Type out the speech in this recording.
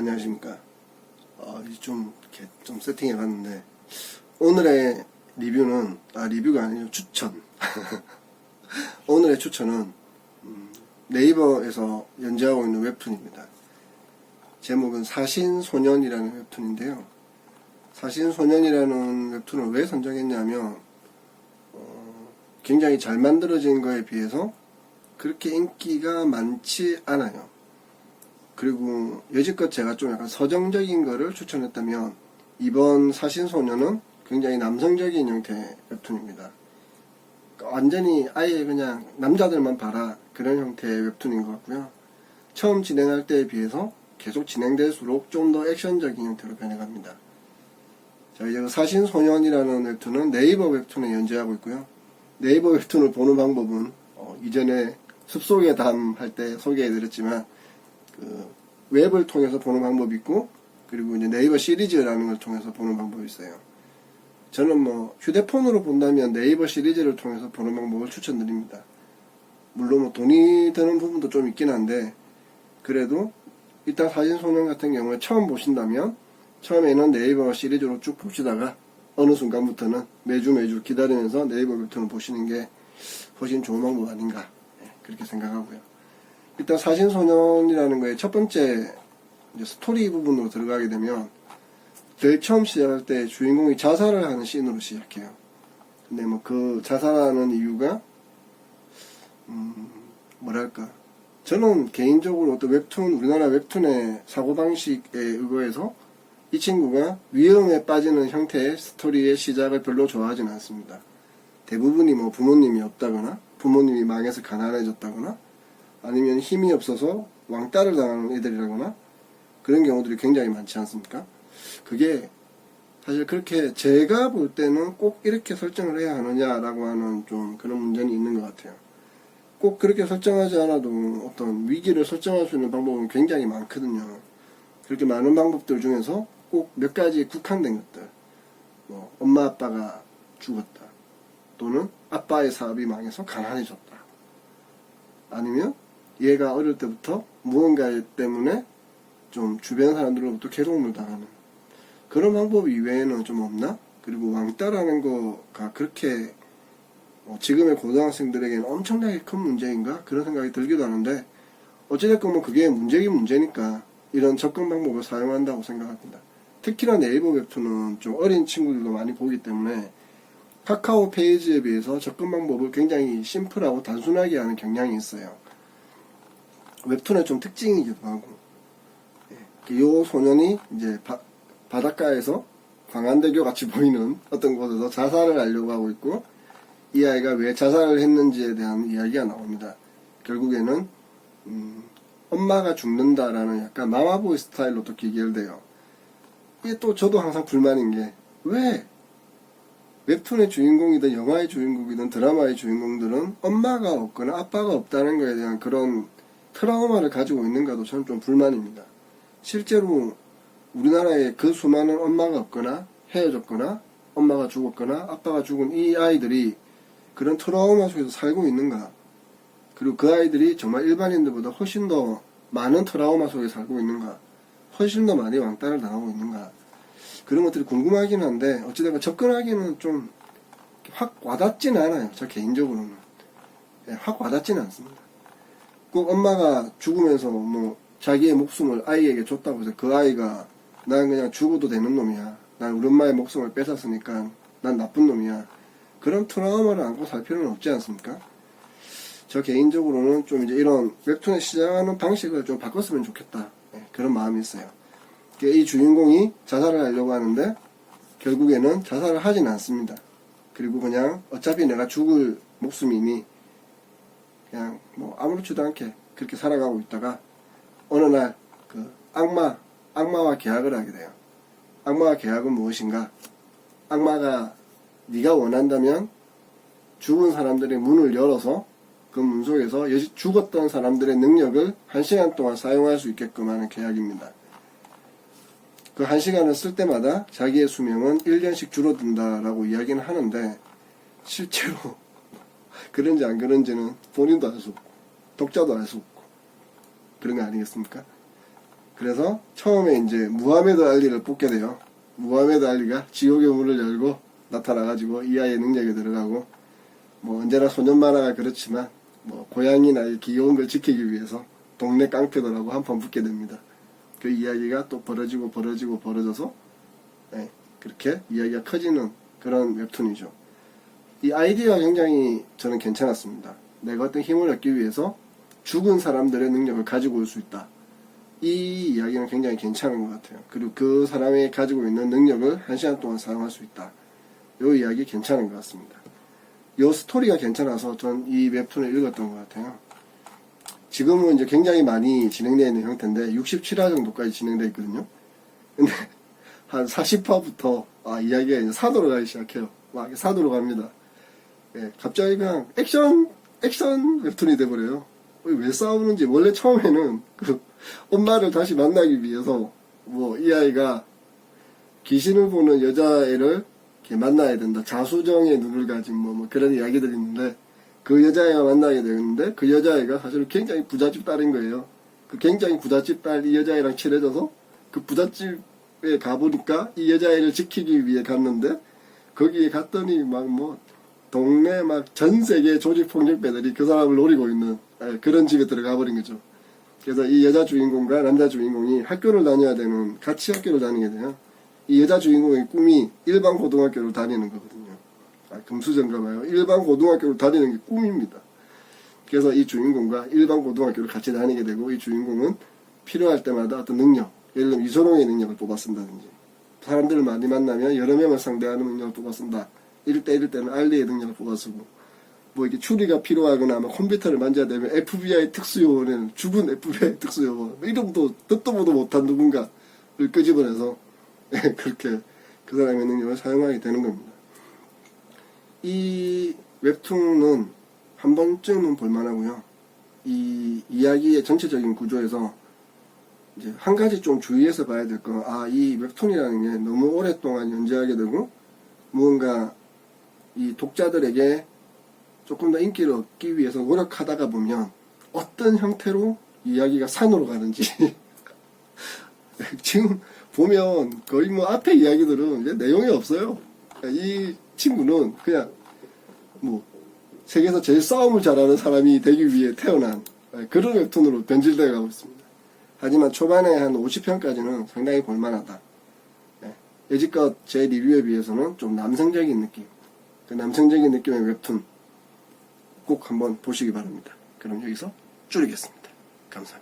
안녕하십니까. 좀 세팅해 봤는데, 오늘의 리뷰는, 리뷰가 아니고 추천. 오늘의 추천은, 네이버에서 연재하고 있는 웹툰입니다. 제목은 사신소년이라는 웹툰인데요. 사신소년이라는 웹툰을 왜 선정했냐면, 굉장히 잘 만들어진 거에 비해서 그렇게 인기가 많지 않아요. 그리고 여지껏 제가 좀 약간 서정적인 거를 추천했다면, 이번 사신소년은 굉장히 남성적인 형태의 웹툰입니다. 완전히 아예 그냥 남자들만 봐라 그런 형태의 웹툰인 것 같고요. 처음 진행할 때에 비해서 계속 진행될수록 좀 더 액션적인 형태로 변해갑니다. 자, 이제 사신소년이라는 웹툰은 네이버 웹툰에 연재하고 있고요. 네이버 웹툰을 보는 방법은 이전에 숲속의 담 할 때 소개해드렸지만 웹을 통해서 보는 방법이 있고, 그리고 이제 네이버 시리즈라는 걸 통해서 보는 방법이 있어요. 저는 휴대폰으로 본다면 네이버 시리즈를 통해서 보는 방법을 추천드립니다. 물론 돈이 드는 부분도 좀 있긴 한데, 그래도 일단 사신소년 같은 경우에 처음 보신다면 처음에는 네이버 시리즈로 쭉 보시다가 어느 순간부터는 매주 기다리면서 네이버 웹툰을 보시는 게 훨씬 좋은 방법 아닌가, 그렇게 생각하고요. 일단 사신소년이라는 거에 첫 번째 이제 스토리 부분으로 들어가게 되면, 제일 처음 시작할 때 주인공이 자살을 하는 씬으로 시작해요. 근데 그 자살하는 이유가 뭐랄까, 저는 개인적으로 어떤 우리나라 웹툰의 사고방식에 의거해서 이 친구가 위험에 빠지는 형태의 스토리의 시작을 별로 좋아하진 않습니다. 대부분이 부모님이 없다거나 부모님이 망해서 가난해졌다거나 아니면 힘이 없어서 왕따를 당하는 애들이라거나 그런 경우들이 굉장히 많지 않습니까? 그게 사실 그렇게 제가 볼 때는 꼭 이렇게 설정을 해야 하느냐라고 하는 좀 그런 문제는 있는 것 같아요. 꼭 그렇게 설정하지 않아도 어떤 위기를 설정할 수 있는 방법은 굉장히 많거든요. 그렇게 많은 방법들 중에서 꼭 몇 가지 국한된 것들, 엄마 아빠가 죽었다, 또는 아빠의 사업이 망해서 가난해졌다, 아니면 얘가 어릴 때부터 무언가 때문에 좀 주변 사람들로부터 괴로움을 당하는 그런 방법 이외에는 좀 없나? 그리고 왕따라는 거가 그렇게 지금의 고등학생들에게는 엄청나게 큰 문제인가? 그런 생각이 들기도 하는데, 어찌됐건 그게 문제긴 문제니까 이런 접근 방법을 사용한다고 생각합니다. 특히나 네이버 웹툰은 좀 어린 친구들도 많이 보기 때문에 카카오 페이지에 비해서 접근 방법을 굉장히 심플하고 단순하게 하는 경향이 있어요. 웹툰의 좀 특징이기도 하고, 이 소년이 이제 바닷가에서 광안대교 같이 보이는 어떤 곳에서 자살을 하려고 하고 있고, 이 아이가 왜 자살을 했는지에 대한 이야기가 나옵니다. 결국에는 엄마가 죽는다라는 약간 마마보이 스타일로 또 기결돼요. 이게 또 저도 항상 불만인 게, 왜 웹툰의 주인공이든 영화의 주인공이든 드라마의 주인공들은 엄마가 없거나 아빠가 없다는 거에 대한 그런 트라우마를 가지고 있는가도 저는 좀 불만입니다. 실제로 우리나라에 그 수많은 엄마가 없거나 헤어졌거나 엄마가 죽었거나 아빠가 죽은 이 아이들이 그런 트라우마 속에서 살고 있는가, 그리고 그 아이들이 정말 일반인들보다 훨씬 더 많은 트라우마 속에 살고 있는가, 훨씬 더 많이 왕따를 당하고 있는가, 그런 것들이 궁금하긴 한데 어찌됐건 접근하기는 좀 확 와닿지는 않아요. 저 개인적으로는 확 와닿지는 않습니다. 꼭 엄마가 죽으면서 자기의 목숨을 아이에게 줬다고 해서 그 아이가 난 그냥 죽어도 되는 놈이야, 난 우리 엄마의 목숨을 뺏었으니까 난 나쁜 놈이야, 그런 트라우마를 안고 살 필요는 없지 않습니까? 저 개인적으로는 좀 이제 이런 웹툰에 시작하는 방식을 좀 바꿨으면 좋겠다, 그런 마음이 있어요. 이 주인공이 자살을 하려고 하는데 결국에는 자살을 하진 않습니다. 그리고 그냥 어차피 내가 죽을 목숨이니 그냥 아무렇지도 않게 그렇게 살아가고 있다가 어느 날 악마와 계약을 하게 돼요. 악마와 계약은 무엇인가? 악마가 네가 원한다면 죽은 사람들의 문을 열어서 그 문 속에서 죽었던 사람들의 능력을 1시간 동안 사용할 수 있게끔 하는 계약입니다. 그 1시간을 쓸 때마다 자기의 수명은 1년씩 줄어든다라고 이야기는 하는데, 실제로 그런지 안 그런지는 본인도 알 수 없고 독자도 알 수 없고 그런 거 아니겠습니까? 그래서 처음에 이제 무하메드 알리를 뽑게 돼요. 무하메드 알리가 지옥의 문을 열고 나타나가지고 이 아이의 능력에 들어가고, 뭐 언제나 소년 만화가 그렇지만 뭐 고양이나 이 귀여운 걸 지키기 위해서 동네 깡패들하고 한판 붙게 됩니다. 그 이야기가 또 벌어져서 네, 그렇게 이야기가 커지는 그런 웹툰이죠. 이 아이디어가 굉장히 저는 괜찮았습니다. 내가 어떤 힘을 얻기 위해서 죽은 사람들의 능력을 가지고 올 수 있다. 이 이야기는 굉장히 괜찮은 것 같아요. 그리고 그 사람이 가지고 있는 능력을 1시간 동안 사용할 수 있다. 이 이야기 괜찮은 것 같습니다. 이 스토리가 괜찮아서 전 이 웹툰을 읽었던 것 같아요. 지금은 이제 굉장히 많이 진행되어 있는 형태인데 67화 정도까지 진행되어 있거든요. 근데 한 40화부터 이야기가 이제 사도로 가기 시작해요. 막 사도로 갑니다. 예, 갑자기 그냥 액션 웹툰이 돼버려요. 왜 싸우는지, 원래 처음에는 그 엄마를 다시 만나기 위해서 뭐 이 아이가 귀신을 보는 여자애를 이렇게 만나야 된다. 자수정의 눈을 가진 뭐 그런 이야기들이 있는데, 그 여자애가 만나게 되는데 그 여자애가 사실 굉장히 부잣집 딸인 거예요. 그 굉장히 부잣집 딸 이 여자애랑 친해져서 그 부잣집에 가보니까 이 여자애를 지키기 위해 갔는데, 거기에 갔더니 막 뭐 동네 막 전 세계 조직폭력배들이 그 사람을 노리고 있는 그런 집에 들어가 버린 거죠. 그래서 이 여자 주인공과 남자 주인공이 학교를 다녀야 되는, 같이 학교를 다니게 돼요. 이 여자 주인공의 꿈이 일반 고등학교를 다니는 거거든요. 금수저인가 봐요. 일반 고등학교를 다니는 게 꿈입니다. 그래서 이 주인공과 일반 고등학교를 같이 다니게 되고, 이 주인공은 필요할 때마다 어떤 능력, 예를 들면 이소룡의 능력을 뽑아 쓴다든지, 사람들을 많이 만나면 여러 명을 상대하는 능력을 뽑아 쓴다. 이럴 때는 알리의 능력을 뽑아 쓰고, 뭐 이렇게 추리가 필요하거나 뭐 컴퓨터를 만져야 되면 FBI 특수요원에는 죽은 FBI 특수요원, 이름도 듣도 보도 못한 누군가를 끄집어내서 그렇게 그 사람의 능력을 사용하게 되는 겁니다. 이 웹툰은 한 번쯤은 볼만하고요. 이 이야기의 전체적인 구조에서 이제 한 가지 좀 주의해서 봐야 될 건, 이 웹툰이라는 게 너무 오랫동안 연재하게 되고 무언가 이 독자들에게 조금 더 인기를 얻기 위해서 노력하다가 보면 어떤 형태로 이야기가 산으로 가는지 지금 보면 거의 뭐 앞에 이야기들은 이제 내용이 없어요. 이 친구는 그냥 뭐 세계에서 제일 싸움을 잘하는 사람이 되기 위해 태어난 그런 웹툰으로 변질되어 가고 있습니다. 하지만 초반에 한 50편까지는 상당히 볼만하다. 여지껏 제 리뷰에 비해서는 좀 남성적인 느낌, 그 남성적인 느낌의 웹툰 꼭 한번 보시기 바랍니다. 그럼 여기서 줄이겠습니다. 감사합니다.